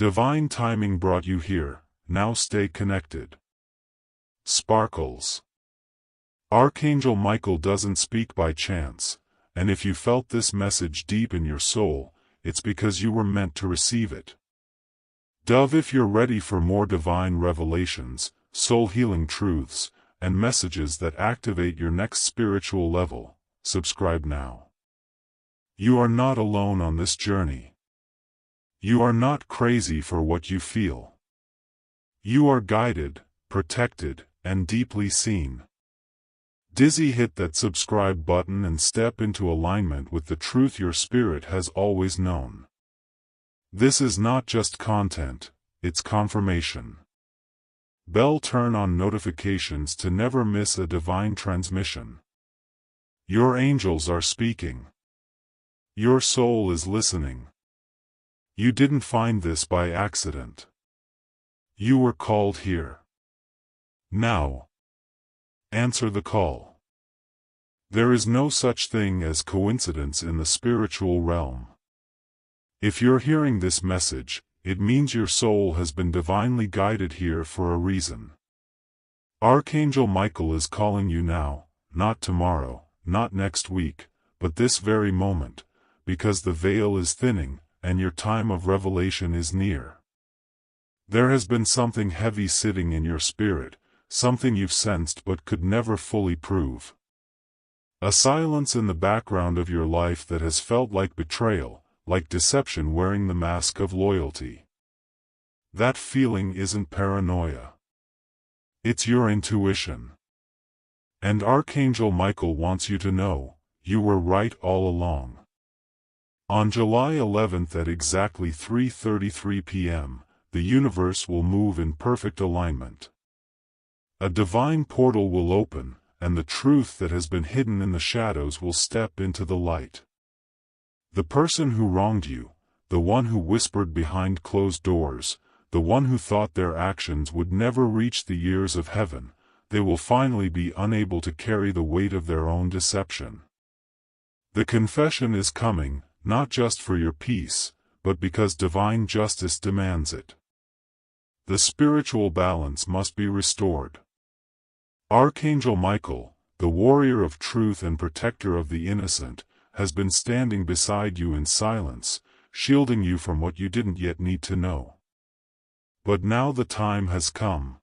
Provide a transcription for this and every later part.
Divine timing brought you here, now stay connected. Sparkles. Archangel Michael doesn't speak by chance, and if you felt this message deep in your soul, it's because you were meant to receive it. Dove, if you're ready for more divine revelations, soul-healing truths, and messages that activate your next spiritual level, subscribe now. You are not alone on this journey. You are not crazy for what you feel. You are guided, protected, and deeply seen. Dizzy, hit that subscribe button and step into alignment with the truth your spirit has always known. This is not just content, it's confirmation. Bell, turn on notifications to never miss a divine transmission. Your angels are speaking. Your soul is listening. You didn't find this by accident. You were called here. Now, answer the call. There is no such thing as coincidence in the spiritual realm. If you're hearing this message, it means your soul has been divinely guided here for a reason. Archangel Michael is calling you now, not tomorrow, not next week, but this very moment, because the veil is thinning, and your time of revelation is near. There has been something heavy sitting in your spirit, something you've sensed but could never fully prove. A silence in the background of your life that has felt like betrayal, like deception wearing the mask of loyalty. That feeling isn't paranoia. It's your intuition. And Archangel Michael wants you to know, you were right all along. On July 11th at exactly 3:33 p.m., the universe will move in perfect alignment. A divine portal will open, and the truth that has been hidden in the shadows will step into the light. The person who wronged you, the one who whispered behind closed doors, the one who thought their actions would never reach the ears of heaven, they will finally be unable to carry the weight of their own deception. The confession is coming, not just for your peace, but because divine justice demands it. The spiritual balance must be restored. Archangel Michael, the warrior of truth and protector of the innocent, has been standing beside you in silence, shielding you from what you didn't yet need to know. But now the time has come.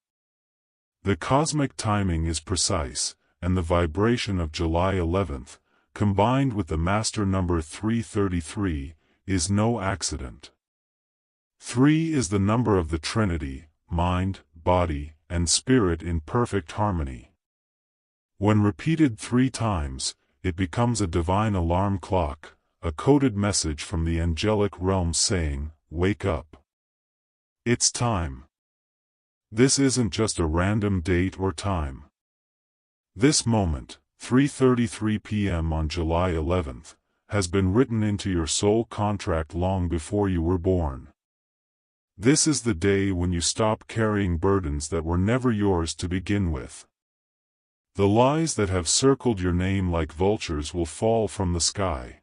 The cosmic timing is precise, and the vibration of July 11th, combined with the master number 333, is no accident. 3 is the number of the Trinity, mind, body, and spirit in perfect harmony. When repeated 3 times, it becomes a divine alarm clock, a coded message from the angelic realm saying, "Wake up. It's time." This isn't just a random date or time. This moment, 3:33 p.m. on July 11th, has been written into your soul contract long before you were born. This is the day when you stop carrying burdens that were never yours to begin with. The lies that have circled your name like vultures will fall from the sky.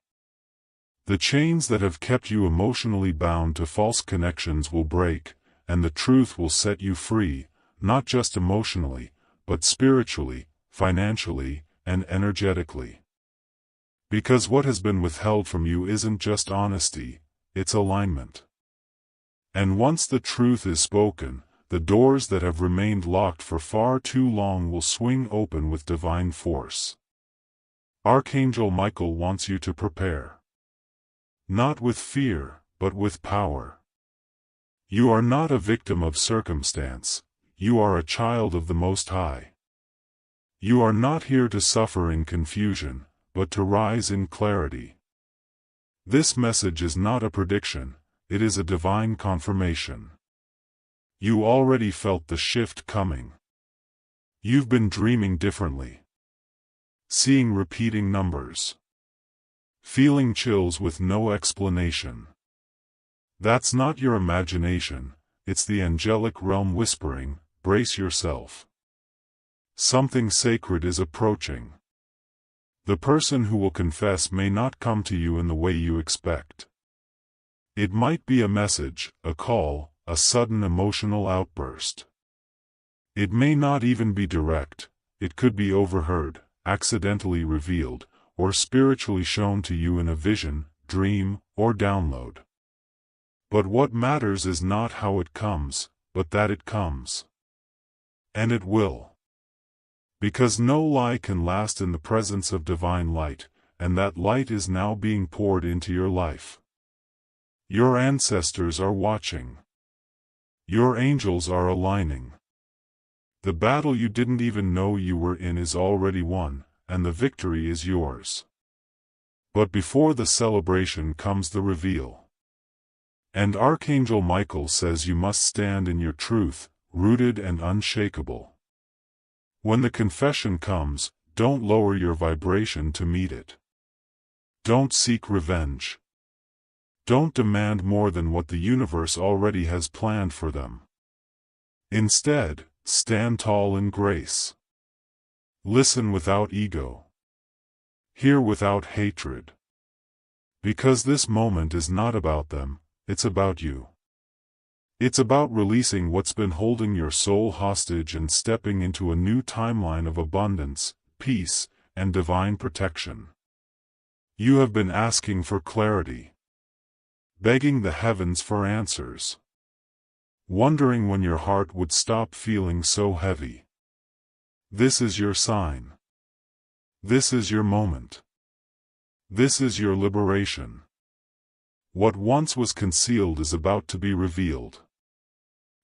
The chains that have kept you emotionally bound to false connections will break, and the truth will set you free, not just emotionally, but spiritually, financially, and energetically. Because what has been withheld from you isn't just honesty, it's alignment. And once the truth is spoken, the doors that have remained locked for far too long will swing open with divine force. Archangel Michael wants you to prepare. Not with fear, but with power. You are not a victim of circumstance, you are a child of the Most High. You are not here to suffer in confusion, but to rise in clarity. This message is not a prediction, it is a divine confirmation. You already felt the shift coming. You've been dreaming differently. Seeing repeating numbers. Feeling chills with no explanation. That's not your imagination, it's the angelic realm whispering, "Brace yourself. Something sacred is approaching." The person who will confess may not come to you in the way you expect. It might be a message, a call, a sudden emotional outburst. It may not even be direct. It could be overheard, accidentally revealed, or spiritually shown to you in a vision, dream, or download. But what matters is not how it comes, but that it comes. And it will. Because no lie can last in the presence of divine light, and that light is now being poured into your life. Your ancestors are watching. Your angels are aligning. The battle you didn't even know you were in is already won, and the victory is yours. But before the celebration comes the reveal. And Archangel Michael says you must stand in your truth, rooted and unshakable. When the confession comes, don't lower your vibration to meet it. Don't seek revenge. Don't demand more than what the universe already has planned for them. Instead, stand tall in grace. Listen without ego. Hear without hatred. Because this moment is not about them, it's about you. It's about releasing what's been holding your soul hostage and stepping into a new timeline of abundance, peace, and divine protection. You have been asking for clarity. Begging the heavens for answers. Wondering when your heart would stop feeling so heavy. This is your sign. This is your moment. This is your liberation. What once was concealed is about to be revealed.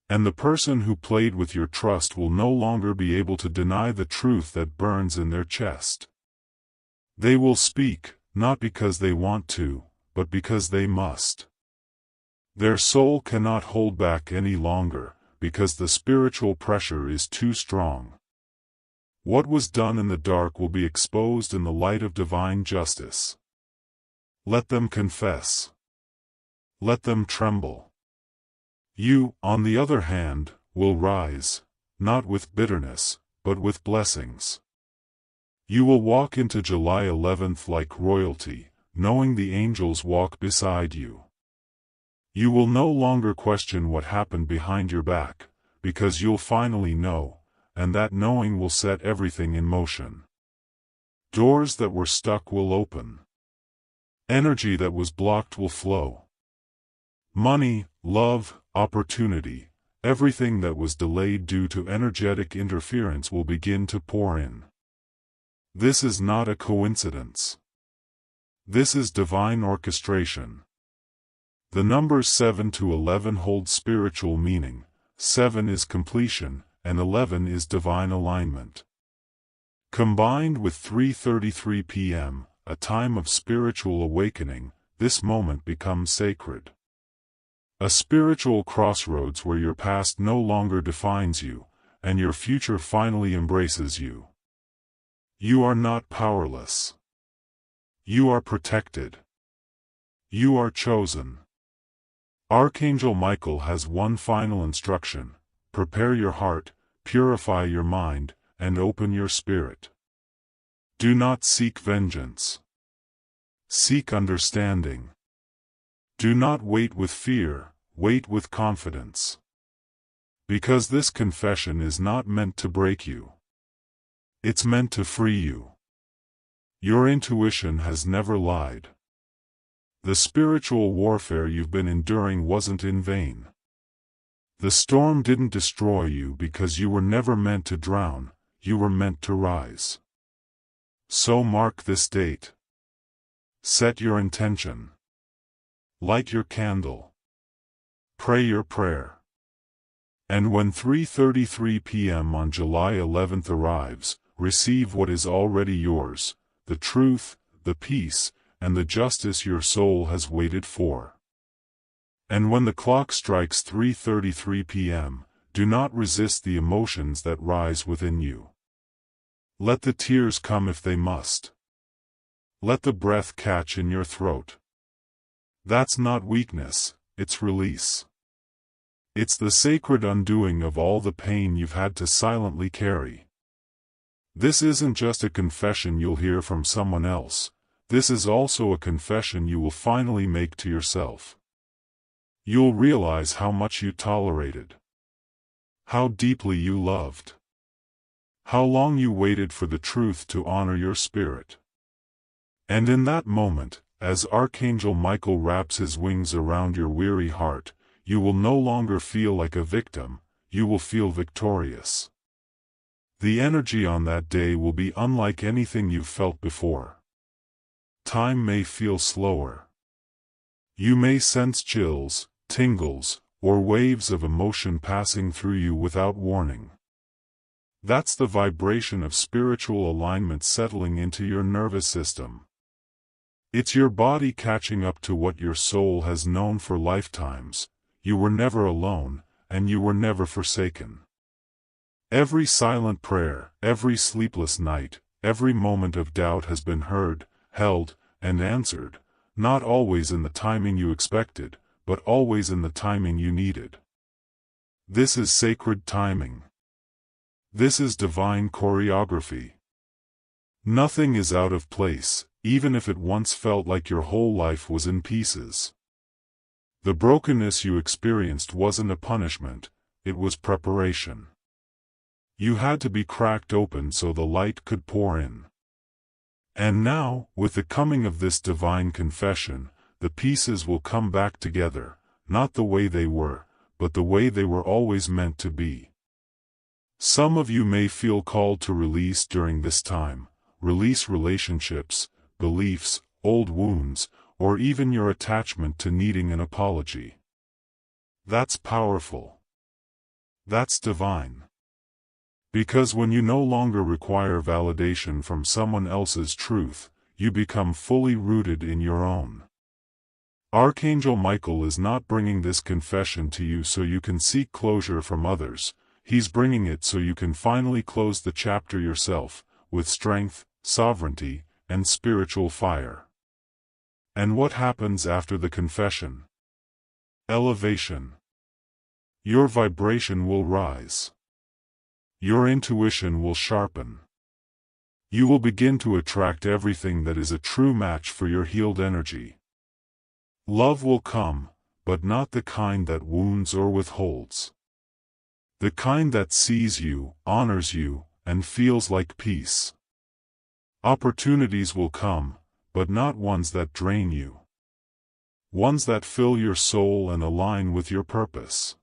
And the person who played with your trust will no longer be able to deny the truth that burns in their chest. They will speak, not because they want to, but because they must. Their soul cannot hold back any longer, because the spiritual pressure is too strong. What was done in the dark will be exposed in the light of divine justice. Let them confess. Let them tremble. You, on the other hand, will rise, not with bitterness, but with blessings. You will walk into July 11th like royalty, knowing the angels walk beside you. You will no longer question what happened behind your back, because you'll finally know, and that knowing will set everything in motion. Doors that were stuck will open. Energy that was blocked will flow. Money, love, opportunity, everything that was delayed due to energetic interference will begin to pour in. This is not a coincidence. This is divine orchestration. The numbers 7 to 11 hold spiritual meaning. 7 is completion, and 11 is divine alignment. Combined with 3:33 p.m., a time of spiritual awakening, this moment becomes sacred. A spiritual crossroads where your past no longer defines you, and your future finally embraces you. You are not powerless. You are protected. You are chosen. Archangel Michael has one final instruction: prepare your heart, purify your mind, and open your spirit. Do not seek vengeance. Seek understanding. Do not wait with fear, wait with confidence. Because this confession is not meant to break you. It's meant to free you. Your intuition has never lied. The spiritual warfare you've been enduring wasn't in vain. The storm didn't destroy you because you were never meant to drown, you were meant to rise. So mark this date. Set your intention. Light your candle. Pray your prayer. And when 3:33 p.m. on July 11th arrives, receive what is already yours, the truth, the peace, and the justice your soul has waited for. And when the clock strikes 3:33 p.m., do not resist the emotions that rise within you. Let the tears come if they must. Let the breath catch in your throat. That's not weakness, it's release. It's the sacred undoing of all the pain you've had to silently carry. This isn't just a confession you'll hear from someone else, this is also a confession you will finally make to yourself. You'll realize how much you tolerated, how deeply you loved, how long you waited for the truth to honor your spirit. And in that moment, as Archangel Michael wraps his wings around your weary heart, you will no longer feel like a victim, you will feel victorious. The energy on that day will be unlike anything you've felt before. Time may feel slower. You may sense chills, tingles, or waves of emotion passing through you without warning. That's the vibration of spiritual alignment settling into your nervous system. It's your body catching up to what your soul has known for lifetimes. You were never alone, and you were never forsaken. Every silent prayer, every sleepless night, every moment of doubt has been heard, held, and answered, not always in the timing you expected, but always in the timing you needed. This is sacred timing. This is divine choreography. Nothing is out of place, even if it once felt like your whole life was in pieces. The brokenness you experienced wasn't a punishment, it was preparation. You had to be cracked open so the light could pour in. And now, with the coming of this divine confession, the pieces will come back together, not the way they were, but the way they were always meant to be. Some of you may feel called to release during this time, release relationships, beliefs, old wounds, or even your attachment to needing an apology. That's powerful. That's divine. Because when you no longer require validation from someone else's truth, you become fully rooted in your own. Archangel Michael is not bringing this confession to you so you can seek closure from others, he's bringing it so you can finally close the chapter yourself, with strength, sovereignty, and spiritual fire. And what happens after the confession? Elevation. Your vibration will rise. Your intuition will sharpen. You will begin to attract everything that is a true match for your healed energy. Love will come, but not the kind that wounds or withholds. The kind that sees you, honors you, and feels like peace. Opportunities will come, but not ones that drain you. Ones that fill your soul and align with your purpose.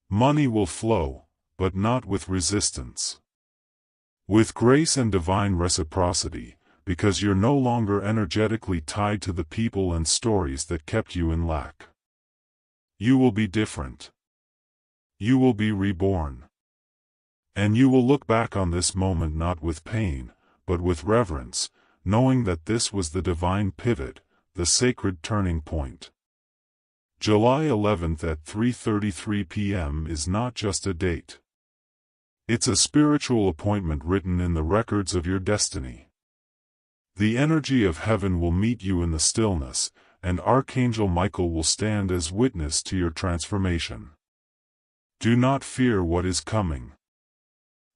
Money will flow, but not with resistance. With grace and divine reciprocity, because you're no longer energetically tied to the people and stories that kept you in lack. You will be different. You will be reborn. And you will look back on this moment not with pain, but with reverence, knowing that this was the divine pivot, the sacred turning point. July 11th at 3:33 p.m. is not just a date. It's a spiritual appointment written in the records of your destiny. The energy of heaven will meet you in the stillness, and Archangel Michael will stand as witness to your transformation. Do not fear what is coming.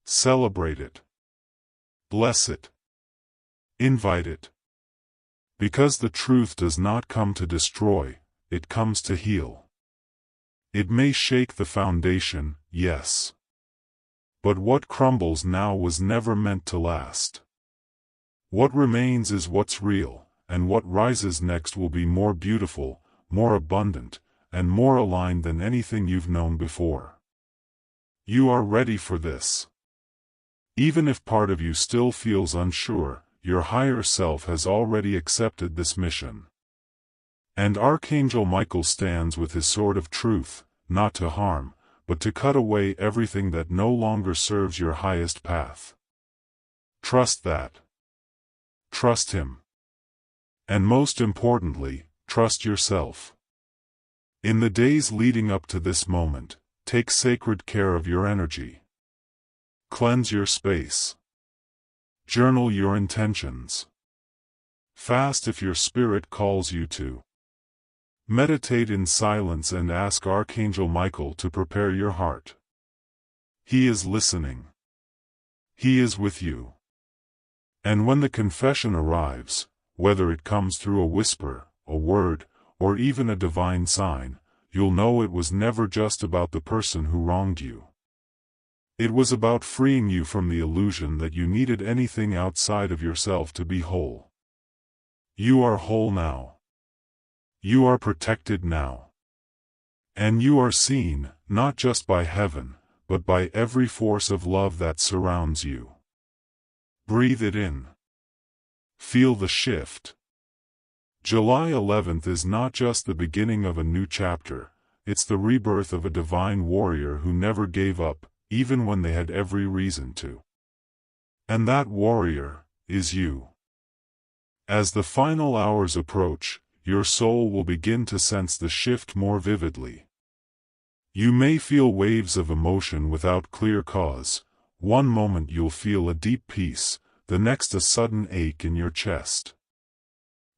Celebrate it. Bless it. Invite it. Because the truth does not come to destroy, it comes to heal. It may shake the foundation, yes. But what crumbles now was never meant to last. What remains is what's real, and what rises next will be more beautiful, more abundant, and more aligned than anything you've known before. You are ready for this. Even if part of you still feels unsure, your higher self has already accepted this mission. And Archangel Michael stands with his sword of truth, not to harm, but to cut away everything that no longer serves your highest path. Trust that. Trust him. And most importantly, trust yourself. In the days leading up to this moment, take sacred care of your energy. Cleanse your space. Journal your intentions. Fast if your spirit calls you to. Meditate in silence and ask Archangel Michael to prepare your heart. He is listening. He is with you. And when the confession arrives, whether it comes through a whisper, a word, or even a divine sign, you'll know it was never just about the person who wronged you. It was about freeing you from the illusion that you needed anything outside of yourself to be whole. You are whole now. You are protected now. And you are seen, not just by heaven, but by every force of love that surrounds you. Breathe it in. Feel the shift. July 11th is not just the beginning of a new chapter, it's the rebirth of a divine warrior who never gave up, even when they had every reason to. And that warrior is you. As the final hours approach, your soul will begin to sense the shift more vividly. You may feel waves of emotion without clear cause. One moment you'll feel a deep peace, the next a sudden ache in your chest.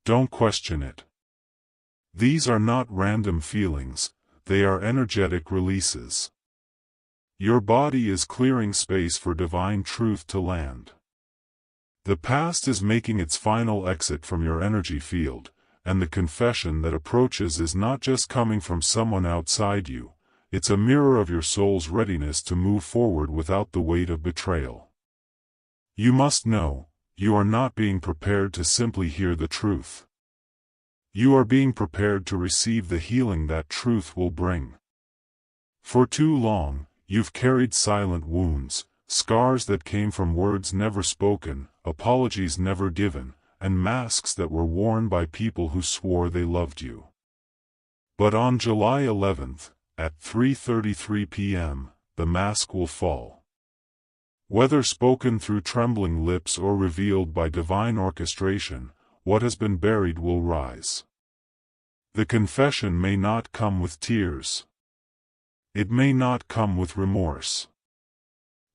Don't question it. These are not random feelings, they are energetic releases. Your body is clearing space for divine truth to land. The past is making its final exit from your energy field, and the confession that approaches is not just coming from someone outside you, it's a mirror of your soul's readiness to move forward without the weight of betrayal. You must know, you are not being prepared to simply hear the truth. You are being prepared to receive the healing that truth will bring. For too long, you've carried silent wounds, scars that came from words never spoken, apologies never given, and masks that were worn by people who swore they loved you. But on July 11th, at 3:33 p.m., the mask will fall. Whether spoken through trembling lips or revealed by divine orchestration, what has been buried will rise. The confession may not come with tears. It may not come with remorse.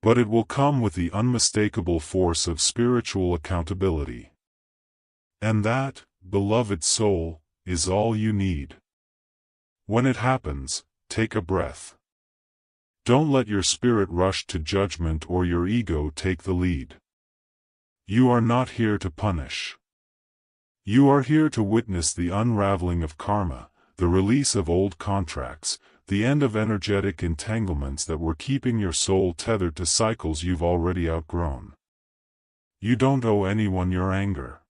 But it will come with the unmistakable force of spiritual accountability. And that, beloved soul, is all you need. When it happens, take a breath. Don't let your spirit rush to judgment or your ego take the lead. You are not here to punish. You are here to witness the unraveling of karma, the release of old contracts, the end of energetic entanglements that were keeping your soul tethered to cycles you've already outgrown. You don't owe anyone your anger.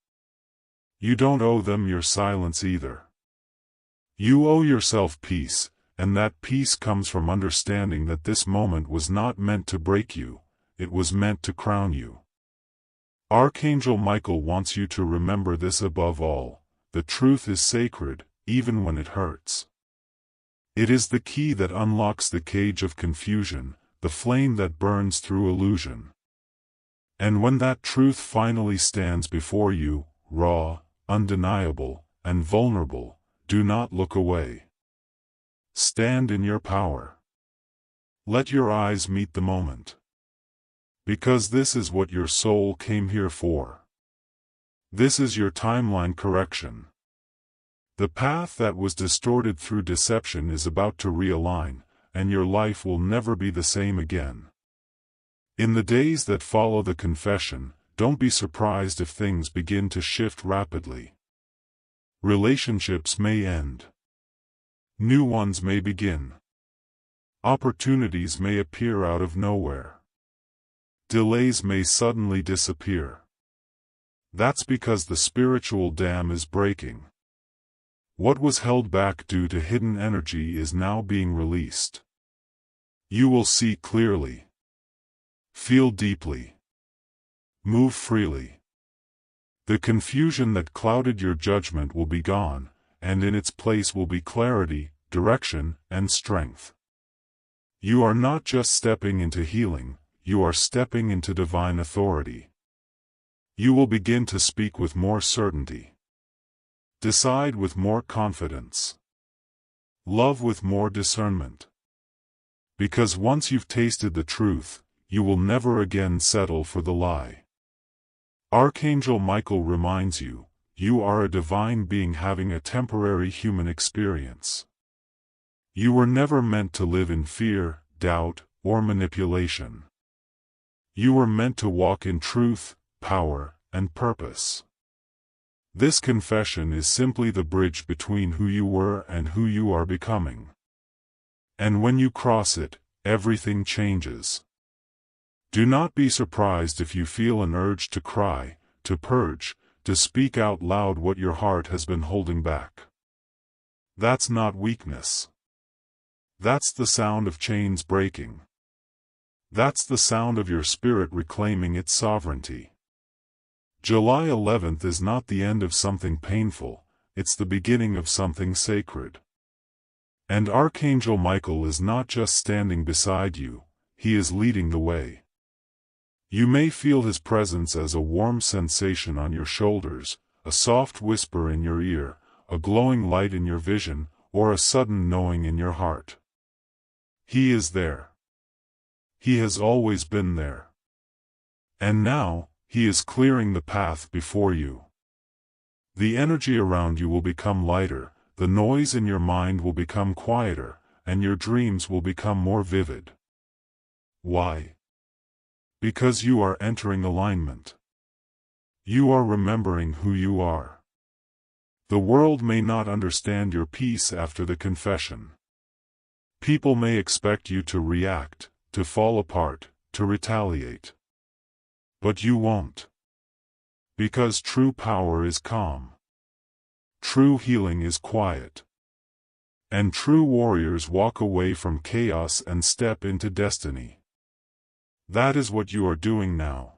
You don't owe them your silence either. You owe yourself peace, and that peace comes from understanding that this moment was not meant to break you, it was meant to crown you. Archangel Michael wants you to remember this above all: the truth is sacred, even when it hurts. It is the key that unlocks the cage of confusion, the flame that burns through illusion. And when that truth finally stands before you, raw, undeniable, and vulnerable, do not look away. Stand in your power. Let your eyes meet the moment. Because this is what your soul came here for. This is your timeline correction. The path that was distorted through deception is about to realign, and your life will never be the same again. In the days that follow the confession, don't be surprised if things begin to shift rapidly. Relationships may end. New ones may begin. Opportunities may appear out of nowhere. Delays may suddenly disappear. That's because the spiritual dam is breaking. What was held back due to hidden energy is now being released. You will see clearly. Feel deeply. Move freely. The confusion that clouded your judgment will be gone, and in its place will be clarity, direction, and strength. You are not just stepping into healing, you are stepping into divine authority. You will begin to speak with more certainty. Decide with more confidence. Love with more discernment. Because once you've tasted the truth, you will never again settle for the lie. Archangel Michael reminds you, you are a divine being having a temporary human experience. You were never meant to live in fear, doubt, or manipulation. You were meant to walk in truth, power, and purpose. This confession is simply the bridge between who you were and who you are becoming. And when you cross it, everything changes. Do not be surprised if you feel an urge to cry, to purge, to speak out loud what your heart has been holding back. That's not weakness. That's the sound of chains breaking. That's the sound of your spirit reclaiming its sovereignty. July 11th is not the end of something painful, it's the beginning of something sacred. And Archangel Michael is not just standing beside you, he is leading the way. You may feel his presence as a warm sensation on your shoulders, a soft whisper in your ear, a glowing light in your vision, or a sudden knowing in your heart. He is there. He has always been there. And now, he is clearing the path before you. The energy around you will become lighter, the noise in your mind will become quieter, and your dreams will become more vivid. Why? Because you are entering alignment. You are remembering who you are. The world may not understand your peace after the confession. People may expect you to react, to fall apart, to retaliate. But you won't. Because true power is calm. True healing is quiet. And true warriors walk away from chaos and step into destiny. That is what you are doing now.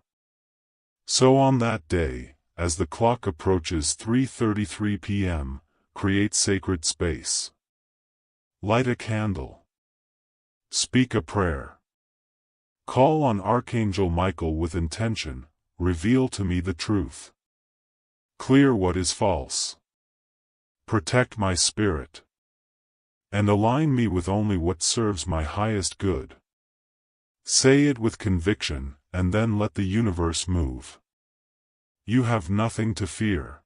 So on that day, as the clock approaches 3:33 p.m., create sacred space. Light a candle. Speak a prayer. Call on Archangel Michael with intention, reveal to me the truth. Clear what is false. Protect my spirit. And align me with only what serves my highest good. Say it with conviction, and then let the universe move. You have nothing to fear.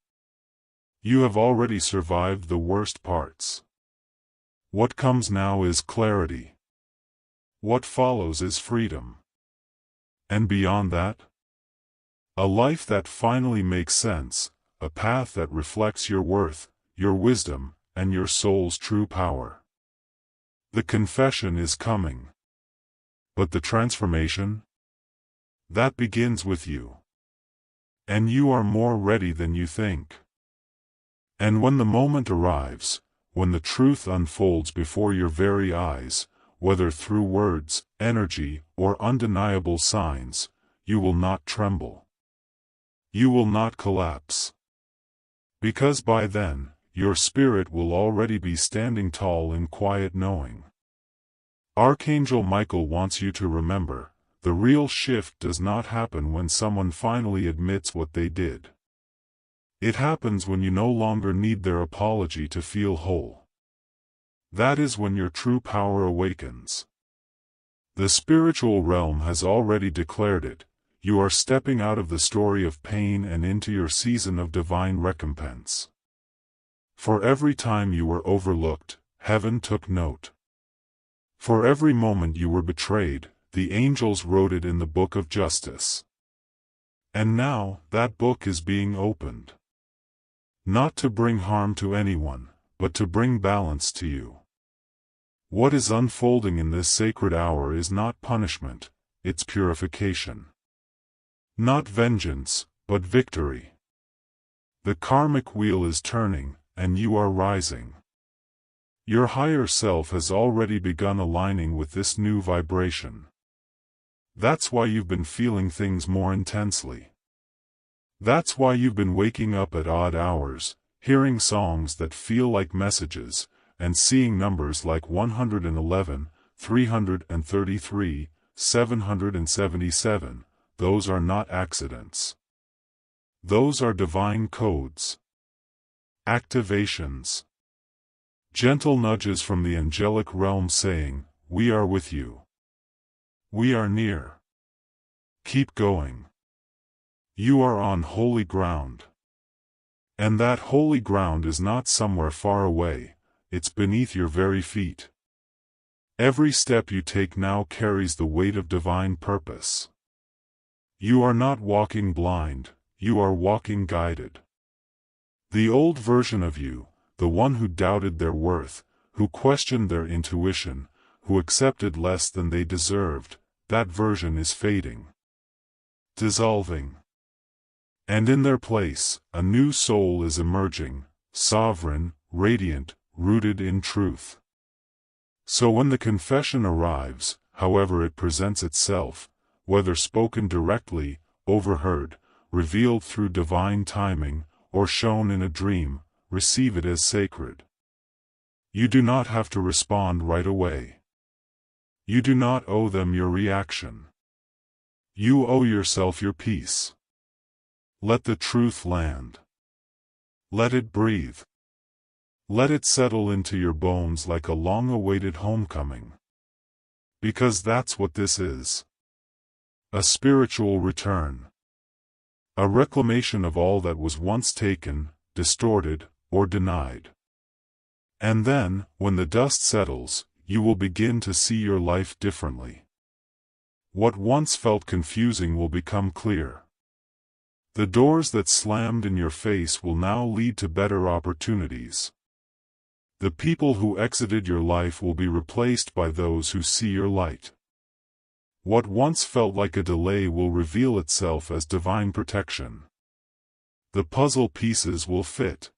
You have already survived the worst parts. What comes now is clarity. What follows is freedom. And beyond that? A life that finally makes sense, a path that reflects your worth, your wisdom, and your soul's true power. The confession is coming. But the transformation? That begins with you. And you are more ready than you think. And when the moment arrives, when the truth unfolds before your very eyes, whether through words, energy, or undeniable signs, you will not tremble. You will not collapse. Because by then, your spirit will already be standing tall in quiet knowing. Archangel Michael wants you to remember, the real shift does not happen when someone finally admits what they did. It happens when you no longer need their apology to feel whole. That is when your true power awakens. The spiritual realm has already declared it. You are stepping out of the story of pain and into your season of divine recompense. For every time you were overlooked, heaven took note. For every moment you were betrayed, the angels wrote it in the book of justice. And now, that book is being opened. Not to bring harm to anyone, but to bring balance to you. What is unfolding in this sacred hour is not punishment, it's purification. Not vengeance, but victory. The karmic wheel is turning, and you are rising. Your higher self has already begun aligning with this new vibration. That's why you've been feeling things more intensely. That's why you've been waking up at odd hours, hearing songs that feel like messages, and seeing numbers like 111, 333, 777, those are not accidents. Those are divine codes. Activations. Gentle nudges from the angelic realm saying, "We are with you. We are near. Keep going. You are on holy ground." And that holy ground is not somewhere far away, it's beneath your very feet. Every step you take now carries the weight of divine purpose. You are not walking blind, you are walking guided. The old version of you, the one who doubted their worth, who questioned their intuition, who accepted less than they deserved, that version is fading, dissolving. And in their place, a new soul is emerging, sovereign, radiant, rooted in truth. So when the confession arrives, however it presents itself, whether spoken directly, overheard, revealed through divine timing, or shown in a dream, receive it as sacred. You do not have to respond right away. You do not owe them your reaction. You owe yourself your peace. Let the truth land. Let it breathe. Let it settle into your bones like a long-awaited homecoming. Because that's what this is. A spiritual return. A reclamation of all that was once taken, distorted, or denied. And then, when the dust settles, you will begin to see your life differently. What once felt confusing will become clear. The doors that slammed in your face will now lead to better opportunities. The people who exited your life will be replaced by those who see your light. What once felt like a delay will reveal itself as divine protection. The puzzle pieces will fit.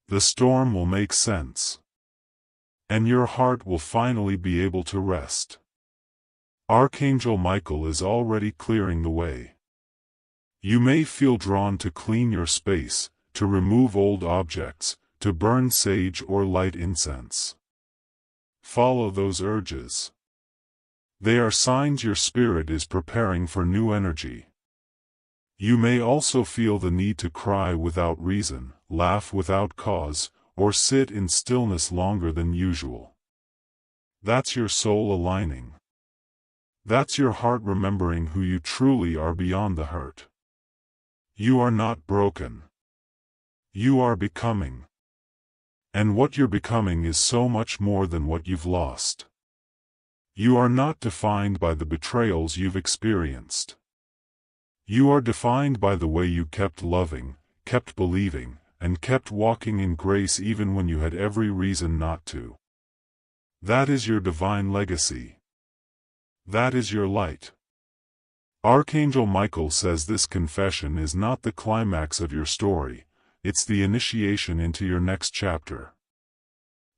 The storm will make sense. And your heart will finally be able to rest. Archangel Michael is already clearing the way. You may feel drawn to clean your space, to remove old objects, to burn sage or light incense. Follow those urges. They are signs your spirit is preparing for new energy. You may also feel the need to cry without reason, laugh without cause, or sit in stillness longer than usual. That's your soul aligning. That's your heart remembering who you truly are beyond the hurt. You are not broken. You are becoming. And what you're becoming is so much more than what you've lost. You are not defined by the betrayals you've experienced. You are defined by the way you kept loving, kept believing, and kept walking in grace even when you had every reason not to. That is your divine legacy. That is your light. Archangel Michael says this confession is not the climax of your story, it's the initiation into your next chapter.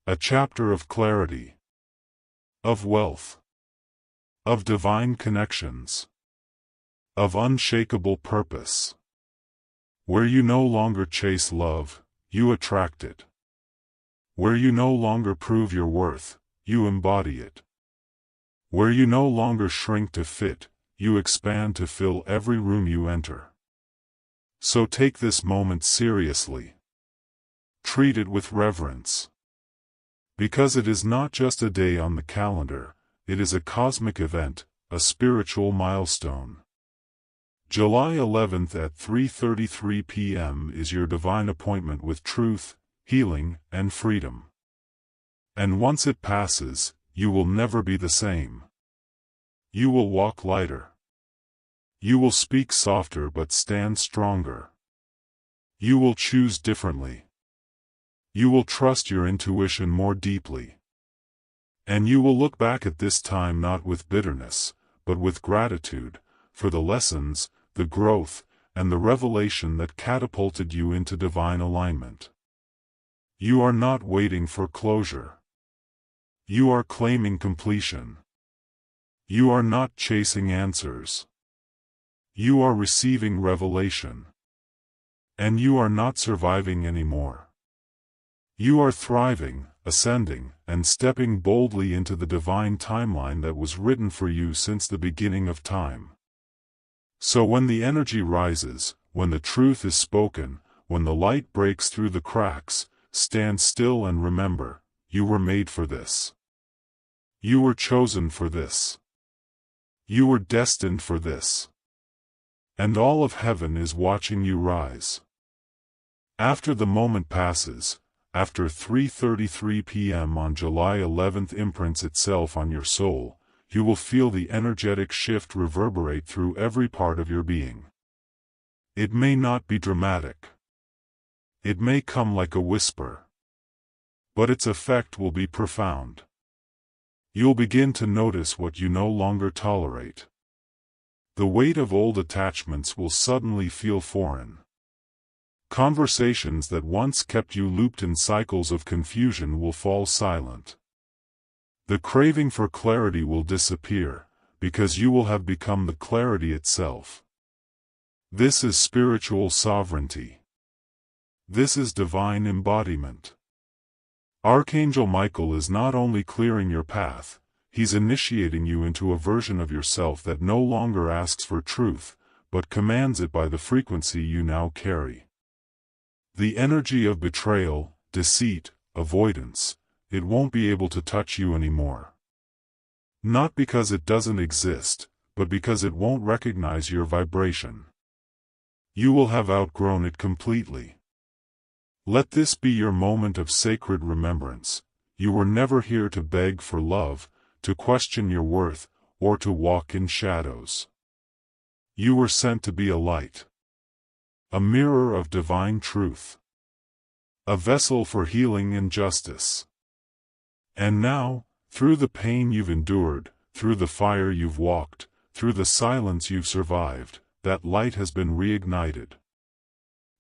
A chapter of clarity, of wealth, of divine connections, of unshakable purpose. Where you no longer chase love, you attract it. Where you no longer prove your worth, you embody it. Where you no longer shrink to fit, you expand to fill every room you enter. So take this moment seriously. Treat it with reverence. Because it is not just a day on the calendar, it is a cosmic event, a spiritual milestone. July 11th at 3:33 p.m. is your divine appointment with truth, healing, and freedom. And once it passes, you will never be the same. You will walk lighter. You will speak softer but stand stronger. You will choose differently. You will trust your intuition more deeply. And you will look back at this time not with bitterness, but with gratitude, for the lessons, the growth, and the revelation that catapulted you into divine alignment. You are not waiting for closure. You are claiming completion. You are not chasing answers. You are receiving revelation. And you are not surviving anymore. You are thriving, ascending, and stepping boldly into the divine timeline that was written for you since the beginning of time. So when the energy rises, when the truth is spoken, when the light breaks through the cracks, stand still and remember, you were made for this. You were chosen for this. You were destined for this. And all of heaven is watching you rise. After the moment passes, after 3:33 p.m. on July 11th imprints itself on your soul, you will feel the energetic shift reverberate through every part of your being. It may not be dramatic. It may come like a whisper. But its effect will be profound. You'll begin to notice what you no longer tolerate. The weight of old attachments will suddenly feel foreign. Conversations that once kept you looped in cycles of confusion will fall silent. The craving for clarity will disappear, because you will have become the clarity itself. This is spiritual sovereignty. This is divine embodiment. Archangel Michael is not only clearing your path, he's initiating you into a version of yourself that no longer asks for truth, but commands it by the frequency you now carry. The energy of betrayal, deceit, avoidance, it won't be able to touch you anymore. Not because it doesn't exist, but because it won't recognize your vibration. You will have outgrown it completely. Let this be your moment of sacred remembrance. You were never here to beg for love, to question your worth, or to walk in shadows. You were sent to be a light. A mirror of divine truth. A vessel for healing and justice. And now, through the pain you've endured, through the fire you've walked, through the silence you've survived, that light has been reignited.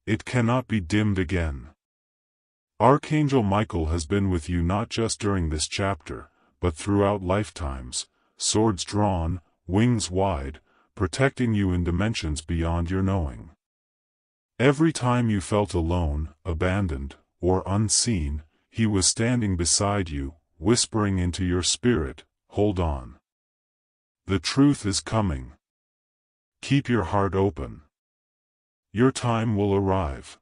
It cannot be dimmed again. Archangel Michael has been with you not just during this chapter, but throughout lifetimes, swords drawn, wings wide, protecting you in dimensions beyond your knowing. Every time you felt alone, abandoned, or unseen, he was standing beside you, whispering into your spirit, "Hold on. The truth is coming. Keep your heart open. Your time will arrive."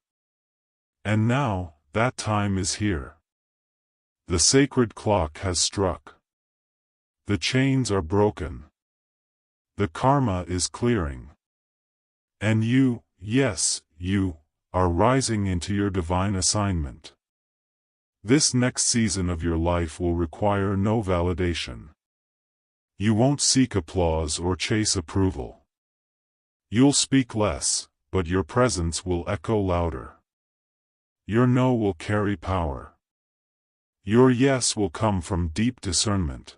And now, that time is here. The sacred clock has struck. The chains are broken. The karma is clearing. And you, yes, you, are rising into your divine assignment. This next season of your life will require no validation. You won't seek applause or chase approval. You'll speak less, but your presence will echo louder. Your no will carry power. Your yes will come from deep discernment.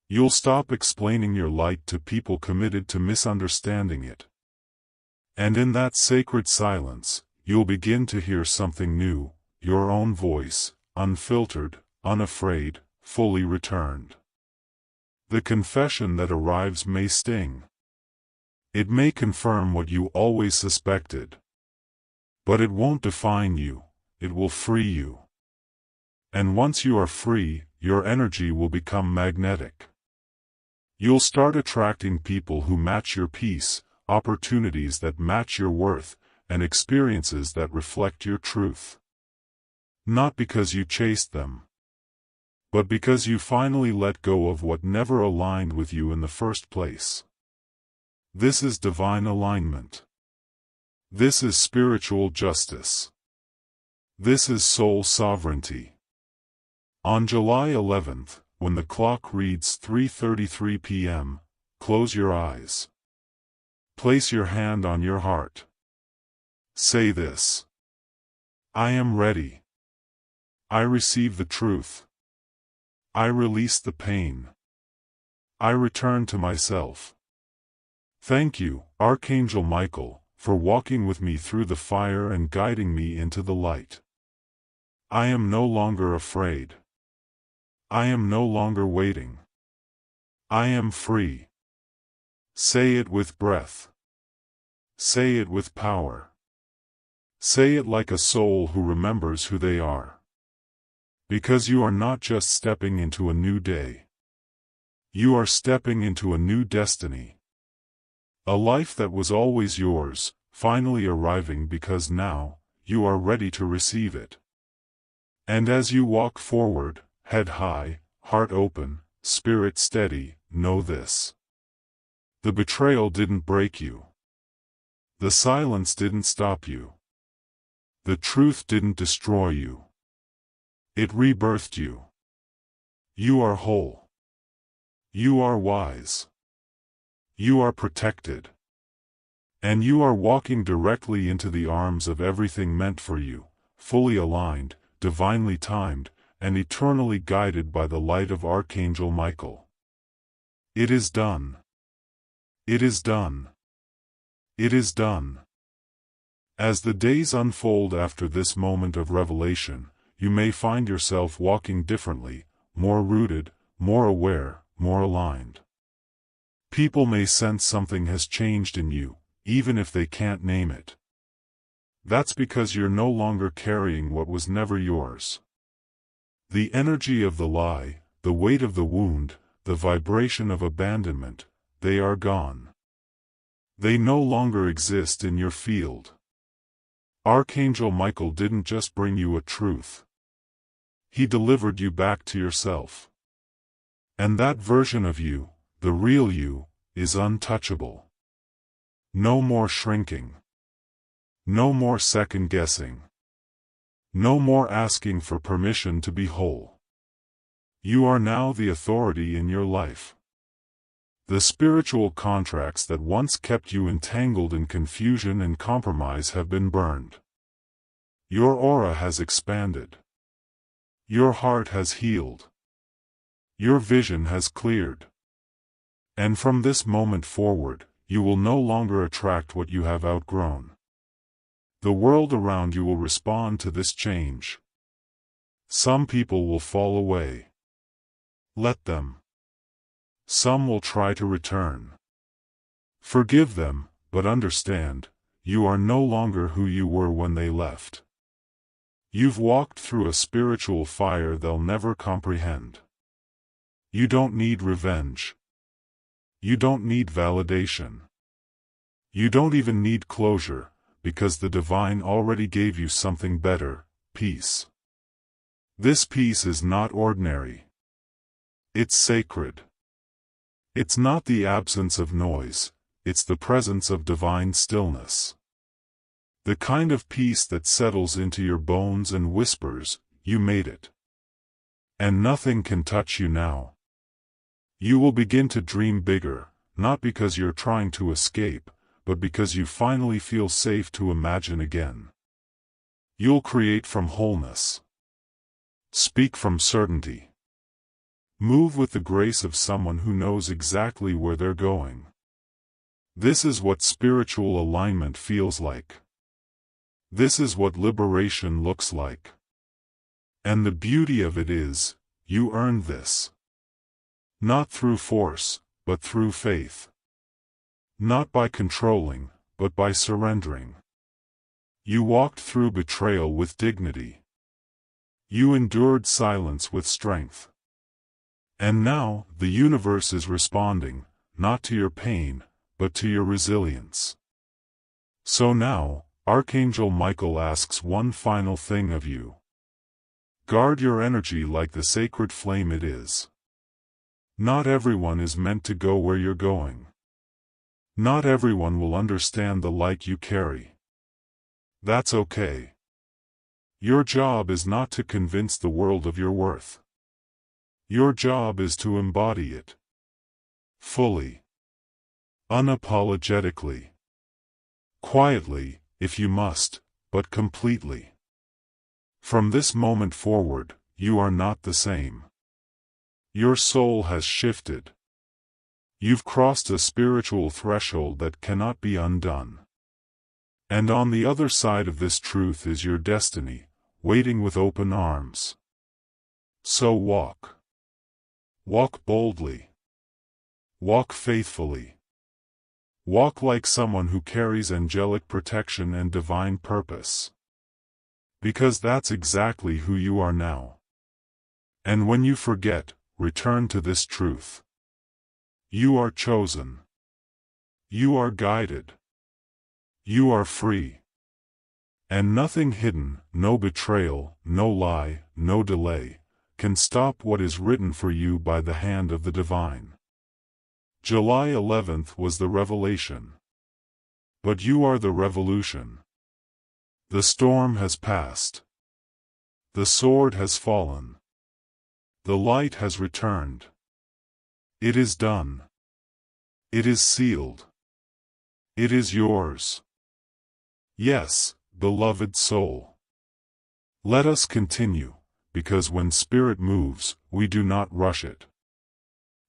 You'll stop explaining your light to people committed to misunderstanding it. And in that sacred silence, you'll begin to hear something new, your own voice, unfiltered, unafraid, fully returned. The confession that arrives may sting. It may confirm what you always suspected. But it won't define you, it will free you. And once you are free, your energy will become magnetic. You'll start attracting people who match your peace, opportunities that match your worth, and experiences that reflect your truth. Not because you chased them, but because you finally let go of what never aligned with you in the first place. This is divine alignment. This is spiritual justice. This is soul sovereignty. On July 11th, when the clock reads 3:33 p.m., close your eyes. Place your hand on your heart. Say this: I am ready. I receive the truth. I release the pain. I return to myself. Thank you, Archangel Michael, for walking with me through the fire and guiding me into the light. I am no longer afraid. I am no longer waiting. I am free. Say it with breath. Say it with power. Say it like a soul who remembers who they are. Because you are not just stepping into a new day. You are stepping into a new destiny. A life that was always yours, finally arriving because now, you are ready to receive it. And as you walk forward, head high, heart open, spirit steady, know this: the betrayal didn't break you. The silence didn't stop you. The truth didn't destroy you. It rebirthed you. You are whole. You are wise. You are protected. And you are walking directly into the arms of everything meant for you, fully aligned, divinely timed, and eternally guided by the light of Archangel Michael. It is done. It is done. It is done. As the days unfold after this moment of revelation, you may find yourself walking differently, more rooted, more aware, more aligned. People may sense something has changed in you, even if they can't name it. That's because you're no longer carrying what was never yours. The energy of the lie, the weight of the wound, the vibration of abandonment, they are gone. They no longer exist in your field. Archangel Michael didn't just bring you a truth. He delivered you back to yourself. And that version of you, the real you, is untouchable. No more shrinking. No more second-guessing. No more asking for permission to be whole. You are now the authority in your life. The spiritual contracts that once kept you entangled in confusion and compromise have been burned. Your aura has expanded. Your heart has healed. Your vision has cleared. And from this moment forward, you will no longer attract what you have outgrown. The world around you will respond to this change. Some people will fall away. Let them. Some will try to return. Forgive them, but understand, you are no longer who you were when they left. You've walked through a spiritual fire they'll never comprehend. You don't need revenge. You don't need validation. You don't even need closure, because the divine already gave you something better, peace. This peace is not ordinary. It's sacred. It's not the absence of noise, it's the presence of divine stillness. The kind of peace that settles into your bones and whispers, "You made it." And nothing can touch you now. You will begin to dream bigger, not because you're trying to escape, but because you finally feel safe to imagine again. You'll create from wholeness. Speak from certainty. Move with the grace of someone who knows exactly where they're going. This is what spiritual alignment feels like. This is what liberation looks like. And the beauty of it is, you earned this. Not through force, but through faith. Not by controlling, but by surrendering. You walked through betrayal with dignity. You endured silence with strength. And now, the universe is responding, not to your pain, but to your resilience. So now, Archangel Michael asks one final thing of you. Guard your energy like the sacred flame it is. Not everyone is meant to go where you're going. Not everyone will understand the light you carry. That's okay. Your job is not to convince the world of your worth. Your job is to embody it. Fully. Unapologetically. Quietly, if you must, but completely. From this moment forward, you are not the same. Your soul has shifted. You've crossed a spiritual threshold that cannot be undone. And on the other side of this truth is your destiny, waiting with open arms. So walk. Walk boldly. Walk faithfully. Walk like someone who carries angelic protection and divine purpose. Because that's exactly who you are now. And when you forget, return to this truth. You are chosen. You are guided. You are free. And nothing hidden, no betrayal, no lie, no delay, can stop what is written for you by the hand of the divine. July 11th was the revelation. But you are the revolution. The storm has passed. The sword has fallen. The light has returned. It is done. It is sealed. It is yours. Yes, beloved soul. Let us continue, because when Spirit moves, we do not rush it.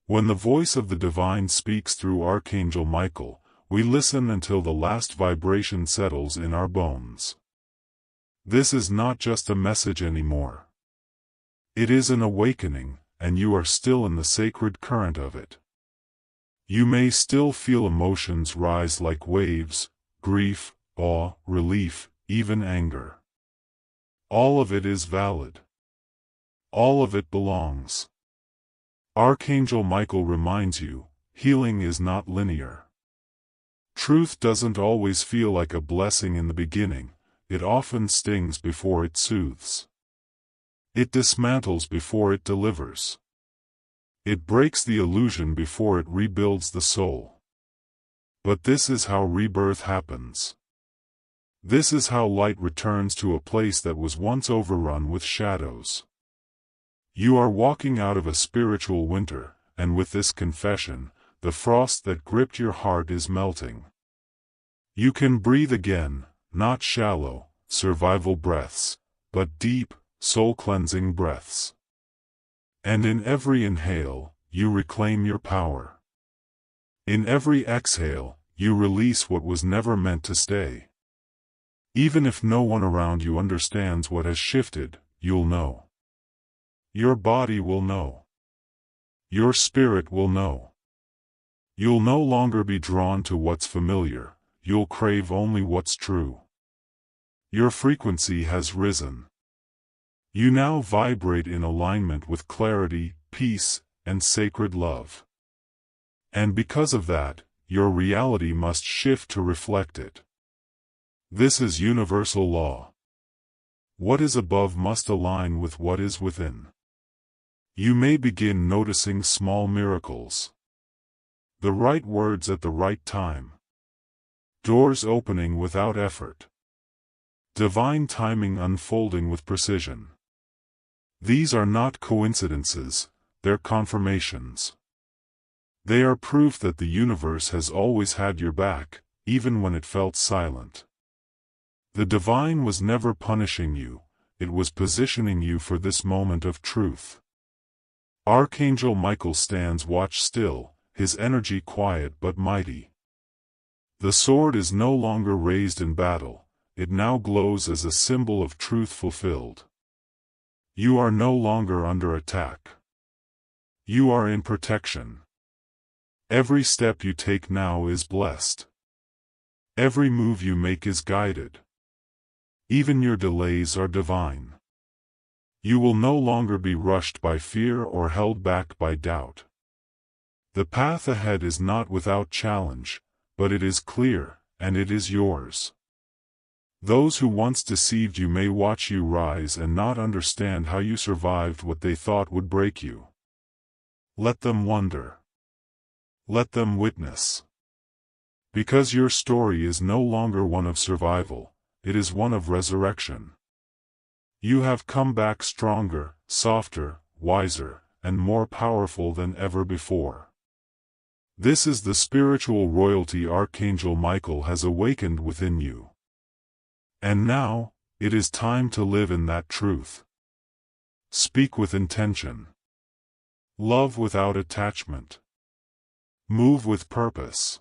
When the voice of the divine speaks through Archangel Michael, we listen until the last vibration settles in our bones. This is not just a message anymore. It is an awakening, and you are still in the sacred current of it. You may still feel emotions rise like waves: grief, awe, relief, even anger. All of it is valid. All of it belongs. Archangel Michael reminds you, healing is not linear. Truth doesn't always feel like a blessing in the beginning. It often stings before it soothes. It dismantles before it delivers. It breaks the illusion before it rebuilds the soul. But this is how rebirth happens. This is how light returns to a place that was once overrun with shadows. You are walking out of a spiritual winter, and with this confession, the frost that gripped your heart is melting. You can breathe again, not shallow, survival breaths, but deep, soul-cleansing breaths. And in every inhale, you reclaim your power. In every exhale, you release what was never meant to stay. Even if no one around you understands what has shifted, you'll know. Your body will know. Your spirit will know. You'll no longer be drawn to what's familiar, you'll crave only what's true. Your frequency has risen. You now vibrate in alignment with clarity, peace, and sacred love. And because of that, your reality must shift to reflect it. This is universal law. What is above must align with what is within. You may begin noticing small miracles. The right words at the right time. Doors opening without effort. Divine timing unfolding with precision. These are not coincidences, they're confirmations. They are proof that the universe has always had your back, even when it felt silent. The divine was never punishing you, it was positioning you for this moment of truth. Archangel Michael stands watch still, his energy quiet but mighty. The sword is no longer raised in battle, it now glows as a symbol of truth fulfilled. You are no longer under attack. You are in protection. Every step you take now is blessed. Every move you make is guided. Even your delays are divine. You will no longer be rushed by fear or held back by doubt. The path ahead is not without challenge, but it is clear, and it is yours. Those who once deceived you may watch you rise and not understand how you survived what they thought would break you. Let them wonder. Let them witness. Because your story is no longer one of survival, it is one of resurrection. You have come back stronger, softer, wiser, and more powerful than ever before. This is the spiritual royalty Archangel Michael has awakened within you. And now, it is time to live in that truth. Speak with intention. Love without attachment. Move with purpose.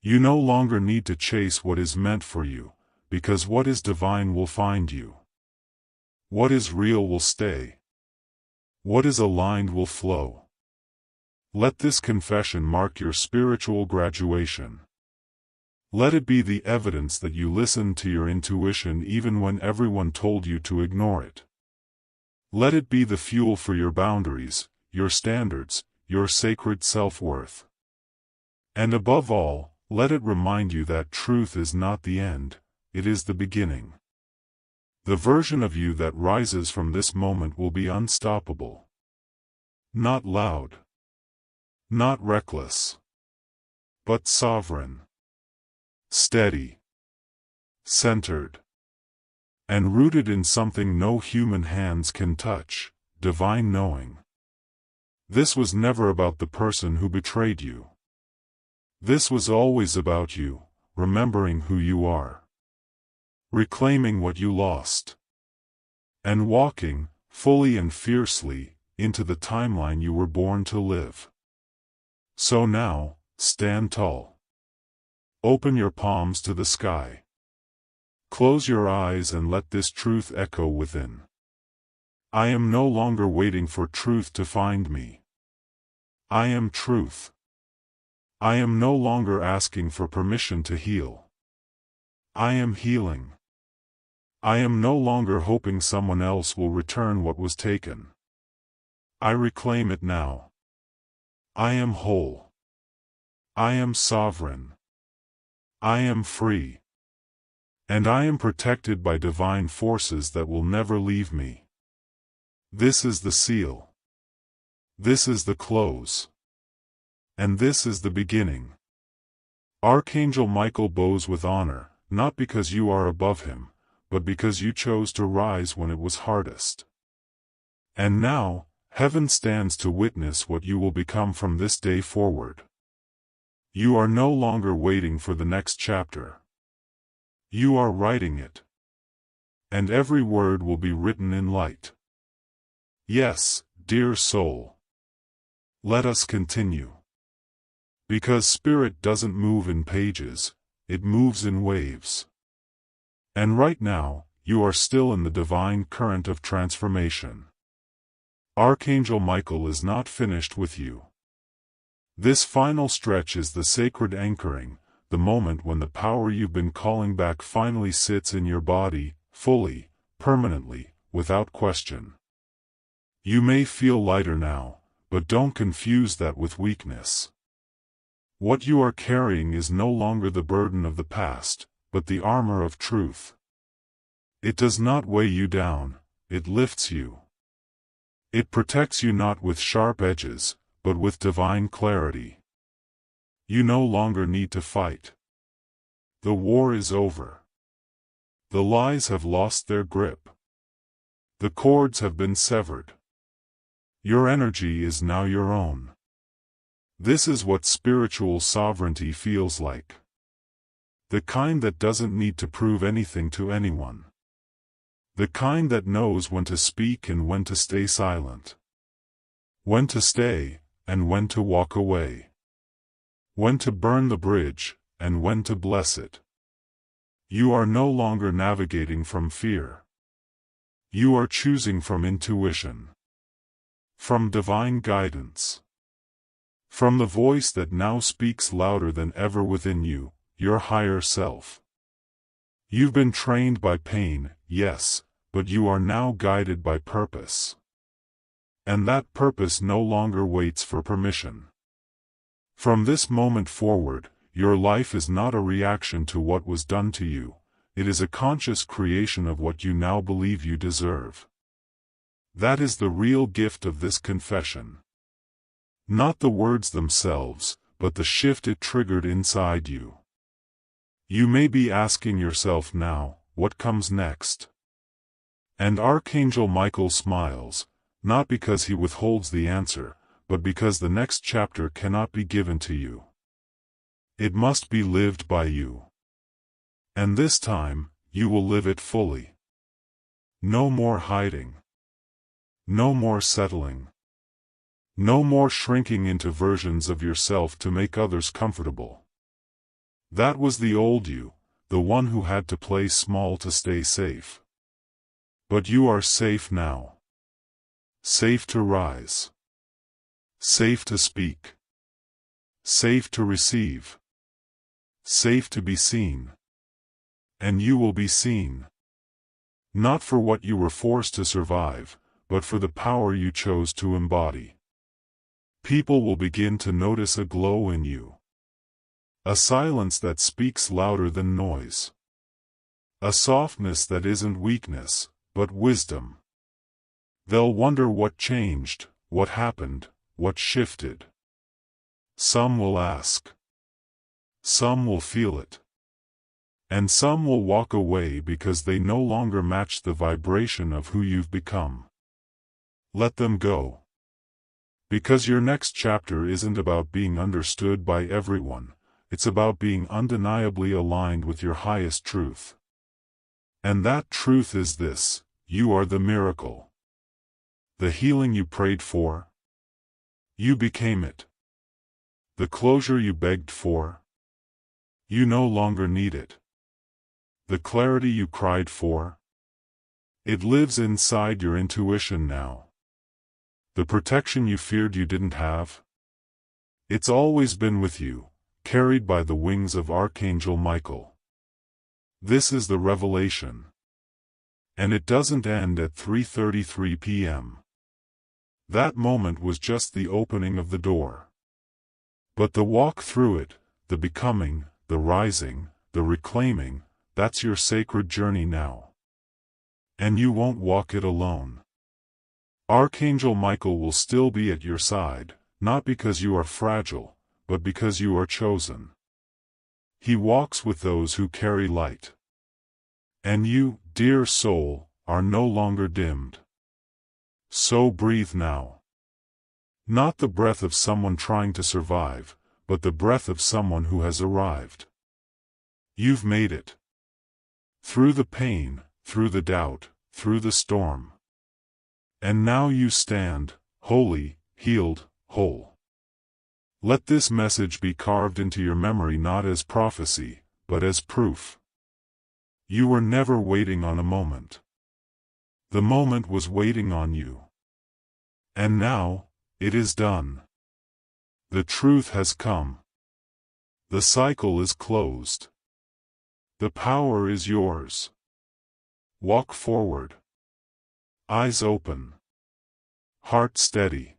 You no longer need to chase what is meant for you, because what is divine will find you. What is real will stay. What is aligned will flow. Let this confession mark your spiritual graduation. Let it be the evidence that you listened to your intuition even when everyone told you to ignore it. Let it be the fuel for your boundaries, your standards, your sacred self-worth. And above all, let it remind you that truth is not the end, it is the beginning. The version of you that rises from this moment will be unstoppable. Not loud. Not reckless. But sovereign. Steady. Centered. And rooted in something no human hands can touch, divine knowing. This was never about the person who betrayed you. This was always about you, remembering who you are. Reclaiming what you lost. And walking, fully and fiercely, into the timeline you were born to live. So now, stand tall. Open your palms to the sky. Close your eyes and let this truth echo within. I am no longer waiting for truth to find me. I am truth. I am no longer asking for permission to heal. I am healing. I am no longer hoping someone else will return what was taken. I reclaim it now. I am whole. I am sovereign. I am free. And I am protected by divine forces that will never leave me. This is the seal. This is the close. And this is the beginning. Archangel Michael bows with honor, not because you are above him, but because you chose to rise when it was hardest. And now, heaven stands to witness what you will become from this day forward. You are no longer waiting for the next chapter. You are writing it. And every word will be written in light. Yes, dear soul. Let us continue. Because spirit doesn't move in pages, it moves in waves. And right now, you are still in the divine current of transformation. Archangel Michael is not finished with you. This final stretch is the sacred anchoring, the moment when the power you've been calling back finally sits in your body, fully, permanently, without question. You may feel lighter now, but don't confuse that with weakness. What you are carrying is no longer the burden of the past, but the armor of truth. It does not weigh you down, it lifts you. It protects you not with sharp edges, but with divine clarity. You no longer need to fight. The war is over. The lies have lost their grip. The cords have been severed. Your energy is now your own. This is what spiritual sovereignty feels like. The kind that doesn't need to prove anything to anyone. The kind that knows when to speak and when to stay silent. When to stay, and when to walk away. When to burn the bridge, and when to bless it. You are no longer navigating from fear. You are choosing from intuition. From divine guidance. From the voice that now speaks louder than ever within you, your higher self. You've been trained by pain, yes, but you are now guided by purpose. And that purpose no longer waits for permission. From this moment forward, your life is not a reaction to what was done to you, it is a conscious creation of what you now believe you deserve. That is the real gift of this confession. Not the words themselves, but the shift it triggered inside you. You may be asking yourself now, what comes next? And Archangel Michael smiles, not because he withholds the answer, but because the next chapter cannot be given to you. It must be lived by you. And this time, you will live it fully. No more hiding. No more settling. No more shrinking into versions of yourself to make others comfortable. That was the old you, the one who had to play small to stay safe. But you are safe now. Safe to rise. Safe to speak. Safe to receive. Safe to be seen. And you will be seen. Not for what you were forced to survive, but for the power you chose to embody. People will begin to notice a glow in you. A silence that speaks louder than noise. A softness that isn't weakness, but wisdom. They'll wonder what changed, what happened, what shifted. Some will ask. Some will feel it. And some will walk away because they no longer match the vibration of who you've become. Let them go. Because your next chapter isn't about being understood by everyone, it's about being undeniably aligned with your highest truth. And that truth is this: you are the miracle. The healing you prayed for? You became it. The closure you begged for? You no longer need it. The clarity you cried for? It lives inside your intuition now. The protection you feared you didn't have? It's always been with you, carried by the wings of Archangel Michael. This is the revelation. And it doesn't end at 3:33 p.m. That moment was just the opening of the door. But the walk through it, the becoming, the rising, the reclaiming, that's your sacred journey now. And you won't walk it alone. Archangel Michael will still be at your side, not because you are fragile, but because you are chosen. He walks with those who carry light. And you, dear soul, are no longer dimmed. So breathe now. Not the breath of someone trying to survive, but the breath of someone who has arrived. You've made it. Through the pain, through the doubt, through the storm. And now you stand, holy, healed, whole. Let this message be carved into your memory not as prophecy, but as proof. You were never waiting on a moment. The moment was waiting on you. And now, it is done. The truth has come. The cycle is closed. The power is yours. Walk forward. Eyes open. Heart steady.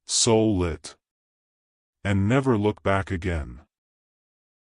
Soul lit. And never look back again.